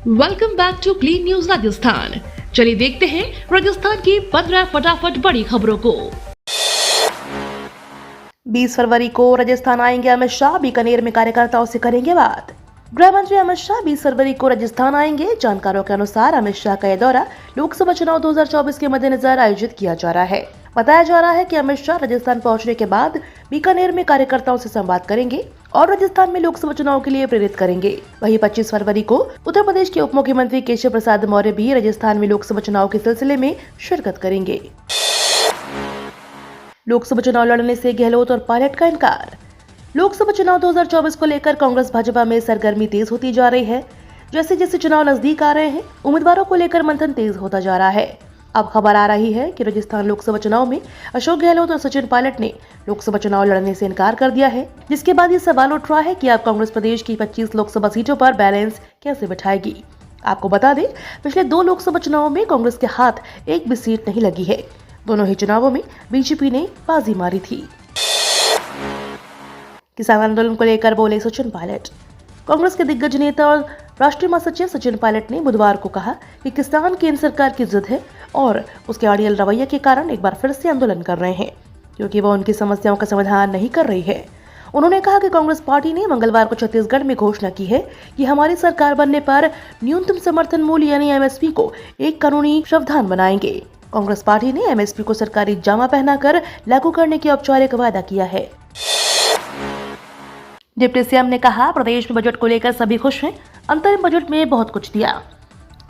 Welcome back to clean news Rajasthan. चलिए देखते हैं राजस्थान की 15 फटाफट बड़ी खबरों को। 20 फरवरी को राजस्थान आएंगे अमित शाह, बीकानेर में कार्यकर्ताओं से करेंगे बात। गृह मंत्री अमित शाह 20 फरवरी को राजस्थान आएंगे। जानकारों के अनुसार अमित शाह का यह दौरा लोकसभा चुनाव 2024 के मद्देनजर आयोजित किया जा रहा है। बताया जा रहा है कि अमित शाह राजस्थान पहुंचने के बाद बीकानेर में कार्यकर्ताओं से संवाद करेंगे और राजस्थान में लोकसभा चुनाव के लिए प्रेरित करेंगे। वहीं 25 फरवरी को उत्तर प्रदेश के उप मुख्यमंत्री केशव प्रसाद मौर्य भी राजस्थान में लोकसभा चुनाव के सिलसिले में शिरकत करेंगे। लोकसभा चुनाव लड़ने से गहलोत और पायलट का इनकार। लोकसभा चुनाव 2024 को लेकर कांग्रेस भाजपा में सरगर्मी तेज होती जा रही है। जैसे जैसे चुनाव नजदीक आ रहे हैं, उम्मीदवारों को लेकर मंथन तेज होता जा रहा है। अब खबर आ रही है कि राजस्थान लोकसभा चुनाव में अशोक गहलोत और सचिन पायलट ने लोकसभा चुनाव लड़ने से इनकार कर दिया है, जिसके बाद ये सवाल उठ रहा है कि अब कांग्रेस प्रदेश की 25 लोकसभा सीटों पर बैलेंस कैसे बिठाएगी। आपको बता दें, पिछले 2 लोकसभा चुनावों में कांग्रेस के हाथ एक भी सीट नहीं लगी है। दोनों ही चुनावों में बीजेपी ने बाजी मारी थी। किसान आंदोलन को लेकर बोले सचिन पायलट। कांग्रेस के दिग्गज नेता और राष्ट्रीय महासचिव सचिन पायलट ने बुधवार को कहा कि किसान केंद्र सरकार की जिद है और उसके अड़ियल रवैये के कारण एक बार फिर से आंदोलन कर रहे हैं, क्योंकि वह उनकी समस्याओं का समाधान नहीं कर रही है। उन्होंने कहा कि कांग्रेस पार्टी ने मंगलवार को छत्तीसगढ़ में घोषणा की है कि हमारी सरकार बनने पर न्यूनतम समर्थन मूल्य यानी एमएसपी को एक कानूनी प्रावधान बनाएंगे। कांग्रेस पार्टी ने एमएसपी को सरकारी जामा पहनाकर लागू करने की औपचारिक वादा किया है। डिप्टी सीएम ने कहा, प्रदेश में बजट को लेकर सभी खुश हैं, अंतरिम बजट में बहुत कुछ दिया।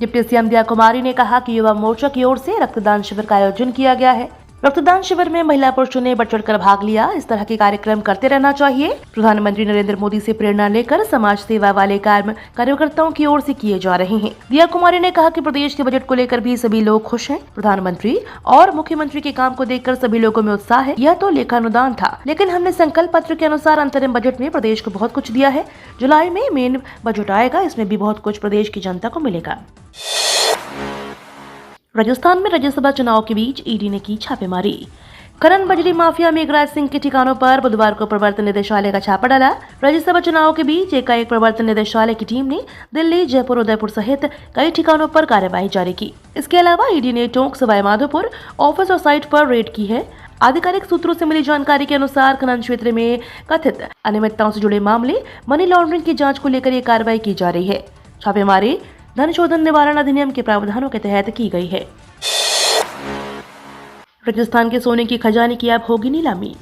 डिप्टी सीएम दिया कुमारी ने कहा कि युवा मोर्चा की ओर से रक्तदान शिविर का आयोजन किया गया है। रक्तदान शिविर में महिला पुरुषों ने बढ़ चढ़कर भाग लिया। इस तरह के कार्यक्रम करते रहना चाहिए। प्रधानमंत्री नरेंद्र मोदी से प्रेरणा लेकर समाज सेवा वाले कार्य कार्यकर्ताओं की ओर से किए जा रहे हैं। दिया कुमारी ने कहा कि प्रदेश के बजट को लेकर भी सभी लोग खुश हैं। प्रधानमंत्री और मुख्यमंत्री के काम को देखकर सभी लोगों में उत्साह है। यह तो लेखानुदान था, लेकिन हमने संकल्प पत्र के अनुसार अंतरिम बजट में प्रदेश को बहुत कुछ दिया है। जुलाई में मेन बजट आएगा, इसमें भी बहुत कुछ प्रदेश की जनता को मिलेगा। राजस्थान में राज्यसभा चुनाव के बीच ईडी ने की छापेमारी। खनन बजरी माफिया मेघराज सिंह के ठिकानों पर बुधवार को प्रवर्तन निदेशालय का छापा डाला। राज्यसभा चुनाव के बीच एकाएक प्रवर्तन निदेशालय की टीम ने दिल्ली, जयपुर, उदयपुर सहित कई ठिकानों पर कार्रवाई जारी की। इसके अलावा ईडी ने टोंक, सवाई माधोपुर ऑफिस और साइट पर रेड की है। आधिकारिक सूत्रों से मिली जानकारी के अनुसार खनन क्षेत्र में कथित अनियमितताओं से जुड़े मामले, मनी लॉन्ड्रिंग की जाँच को लेकर ये कार्रवाई की जा रही है। छापेमारी धन शोधन निवारण अधिनियम के प्रावधानों के तहत की गई है। राजस्थान के सोने की खजाने की अब होगी नीलामी।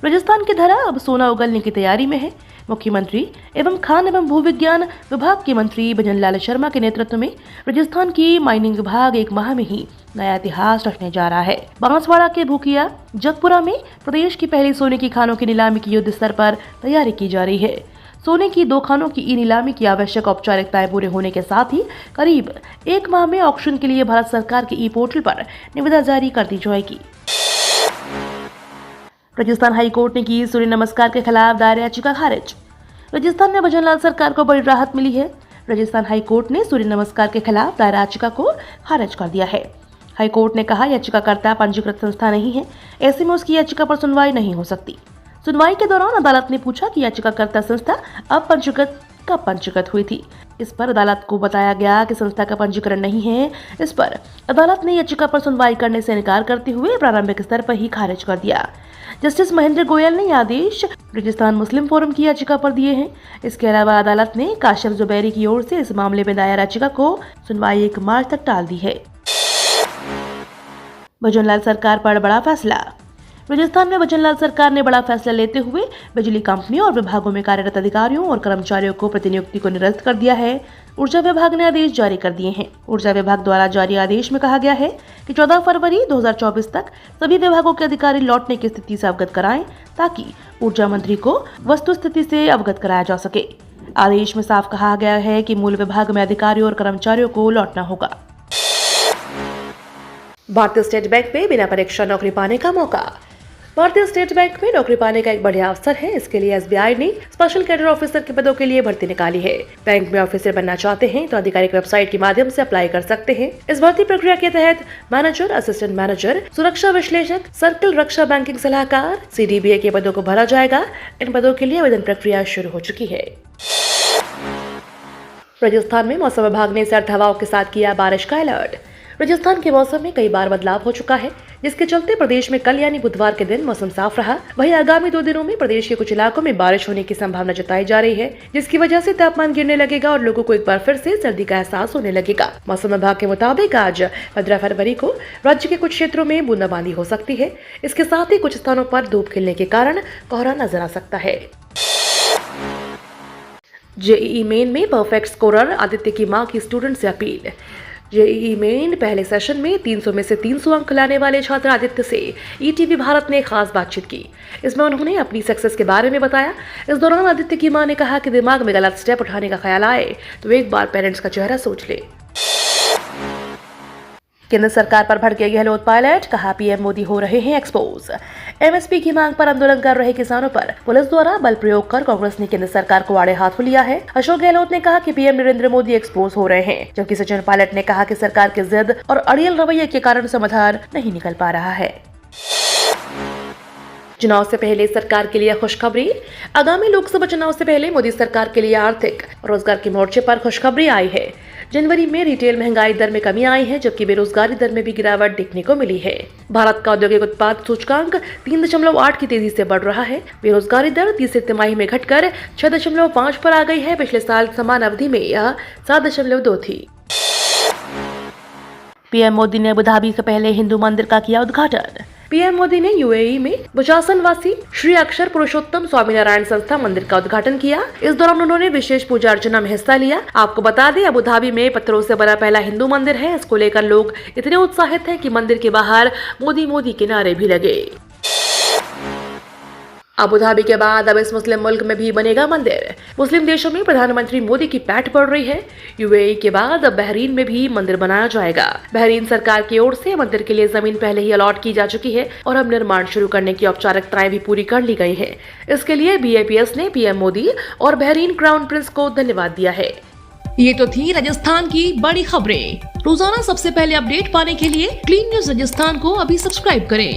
राजस्थान की धरा अब सोना उगलने की तैयारी में है। मुख्यमंत्री एवं खान एवं भूविज्ञान विभाग के मंत्री भजनलाल शर्मा के नेतृत्व में राजस्थान की माइनिंग विभाग 1 माह में ही नया इतिहास रचने जा रहा है। बांसवाड़ा के भूकिया जगपुरा में प्रदेश की पहली सोने की खानों की नीलामी की युद्ध स्तर पर तैयारी की जा रही है। सोने की 2 खानों की नीलामी की आवश्यक औपचारिकताएं पूरे होने के साथ ही करीब 1 माह में ऑक्शन के लिए भारत सरकार के ई पोर्टल पर निविदा जारी कर दी जाएगी। राजस्थान हाई कोर्ट ने की सूर्य नमस्कार के खिलाफ दायर याचिका खारिज। राजस्थान में भजनलाल सरकार को बड़ी राहत मिली है। राजस्थान हाई कोर्ट ने सूर्य नमस्कार के खिलाफ दायर याचिका को खारिज कर दिया है। हाई कोर्ट ने कहा, याचिकाकर्ता पंजीकृत संस्था नहीं है, ऐसे में उसकी याचिका पर सुनवाई नहीं हो सकती। सुनवाई के दौरान अदालत ने पूछा कि याचिकाकर्ता संस्था अब कब पंजीकृत हुई थी। इस पर अदालत को बताया गया कि संस्था का पंजीकरण नहीं है। इस पर अदालत ने याचिका पर सुनवाई करने से इनकार करते हुए प्रारंभिक स्तर पर ही खारिज कर दिया। जस्टिस महेंद्र गोयल ने आदेश राजस्थान मुस्लिम फोरम की याचिका पर दिए हैं। इसके अलावा अदालत ने काशिफ जुबैरी की ओर से इस मामले में दायर याचिका को सुनवाई 1 मार्च तक टाल दी है। भजनलाल सरकार पर बड़ा फैसला। राजस्थान में भजनलाल सरकार ने बड़ा फैसला लेते हुए बिजली कंपनियों और विभागों में कार्यरत अधिकारियों और कर्मचारियों को प्रतिनियुक्ति को निरस्त कर दिया है। ऊर्जा विभाग ने आदेश जारी कर दिए हैं। ऊर्जा विभाग द्वारा जारी आदेश में कहा गया है कि 14 फरवरी 2024 तक सभी विभागों के अधिकारी लौटने की स्थिति से अवगत कराएं, ताकि ऊर्जा मंत्री को वस्तु स्थिति से अवगत कराया जा सके। आदेश में साफ कहा गया है कि मूल विभाग में अधिकारियों और कर्मचारियों को लौटना होगा। भारतीय स्टेट बैंक में बिना परीक्षा नौकरी पाने का मौका। भारतीय स्टेट बैंक में नौकरी पाने का एक बढ़िया अवसर है। इसके लिए एसबीआई ने स्पेशल कैडर ऑफिसर के पदों के लिए भर्ती निकाली है। बैंक में ऑफिसर बनना चाहते हैं तो आधिकारिक वेबसाइट के माध्यम से अप्लाई कर सकते हैं। इस भर्ती प्रक्रिया के तहत मैनेजर, असिस्टेंट मैनेजर, सुरक्षा विश्लेषक, सर्कल रक्षा बैंकिंग सलाहकार, CDBA के पदों को भरा जाएगा। इन पदों के लिए आवेदन प्रक्रिया शुरू हो चुकी है। राजस्थान में मौसम विभाग ने सर्द हवाओं के साथ किया बारिश का अलर्ट। राजस्थान के मौसम में कई बार बदलाव हो चुका है, जिसके चलते प्रदेश में कल यानी बुधवार के दिन मौसम साफ रहा। वहीं आगामी 2 दिनों में प्रदेश के कुछ इलाकों में बारिश होने की संभावना जताई जा रही है, जिसकी वजह से तापमान गिरने लगेगा और लोगों को एक बार फिर से सर्दी का एहसास होने लगेगा। मौसम विभाग के मुताबिक आज 15 फरवरी को राज्य के कुछ क्षेत्रों में बूंदाबांदी हो सकती है। इसके साथ ही कुछ स्थानों पर धूप खिलने के कारण कोहरा नजर आ सकता है। जेईई मेन में परफेक्ट स्कोरर आदित्य की मां की स्टूडेंट से अपील। जेईई मेन पहले सेशन में 300 में से 300 अंक लाने वाले छात्र आदित्य से ईटीवी भारत ने खास बातचीत की। इसमें उन्होंने अपनी सक्सेस के बारे में बताया। इस दौरान आदित्य की मां ने कहा कि दिमाग में गलत स्टेप उठाने का ख्याल आए तो एक बार पेरेंट्स का चेहरा सोच ले। केंद्र सरकार पर भड़के गहलोत पायलट, कहा पीएम मोदी हो रहे हैं एक्सपोज। एमएसपी की मांग पर आंदोलन कर रहे किसानों पर पुलिस द्वारा बल प्रयोग कर कांग्रेस ने केंद्र सरकार को आड़े हाथों लिया है। अशोक गहलोत ने कहा कि पीएम नरेंद्र मोदी एक्सपोज हो रहे हैं, जबकि सचिन पायलट ने कहा कि सरकार के जिद और अड़ियल रवैये के कारण समाधान नहीं निकल पा रहा है। चुनाव से पहले सरकार के लिए खुशखबरी। आगामी लोकसभा चुनाव से पहले मोदी सरकार के लिए आर्थिक और रोजगार के मोर्चे पर खुशखबरी आई है। जनवरी में रिटेल महंगाई दर में कमी आई है, जबकि बेरोजगारी दर में भी गिरावट देखने को मिली है। भारत का औद्योगिक उत्पाद सूचकांक 3.8 की तेजी से बढ़ रहा है। बेरोजगारी दर तीसरी तिमाही में घटकर 6.5 पर आ गई है। पिछले साल समान अवधि में यह 7.2 थी। पीएम मोदी ने अबू धाबी से पहले हिंदू मंदिर का किया उद्घाटन। पीएम मोदी ने यूएई में बुशासन-वासी श्री अक्षर पुरुषोत्तम स्वामीनारायण संस्था मंदिर का उद्घाटन किया। इस दौरान उन्होंने विशेष पूजा अर्चना में हिस्सा लिया। आपको बता दें, अबू धाबी में पत्थरों से बना पहला हिंदू मंदिर है। इसको लेकर लोग इतने उत्साहित हैं कि मंदिर के बाहर मोदी मोदी के नारे भी लगे। अबू धाबी के बाद अब इस मुस्लिम मुल्क में भी बनेगा मंदिर। मुस्लिम देशों में प्रधानमंत्री मोदी की पैठ पड़ रही है। यूएई के बाद अब बहरीन में भी मंदिर बनाया जाएगा। बहरीन सरकार की ओर से मंदिर के लिए जमीन पहले ही अलॉट की जा चुकी है और अब निर्माण शुरू करने की औपचारिकताएं भी पूरी कर ली गई हैं। इसके लिए बीएपीएस ने पीएम मोदी और बहरीन क्राउन प्रिंस को धन्यवाद दिया है। ये तो थी राजस्थान की बड़ी खबरें। रोजाना सबसे पहले अपडेट पाने के लिए क्लीन न्यूज राजस्थान को अभी सब्सक्राइब करें।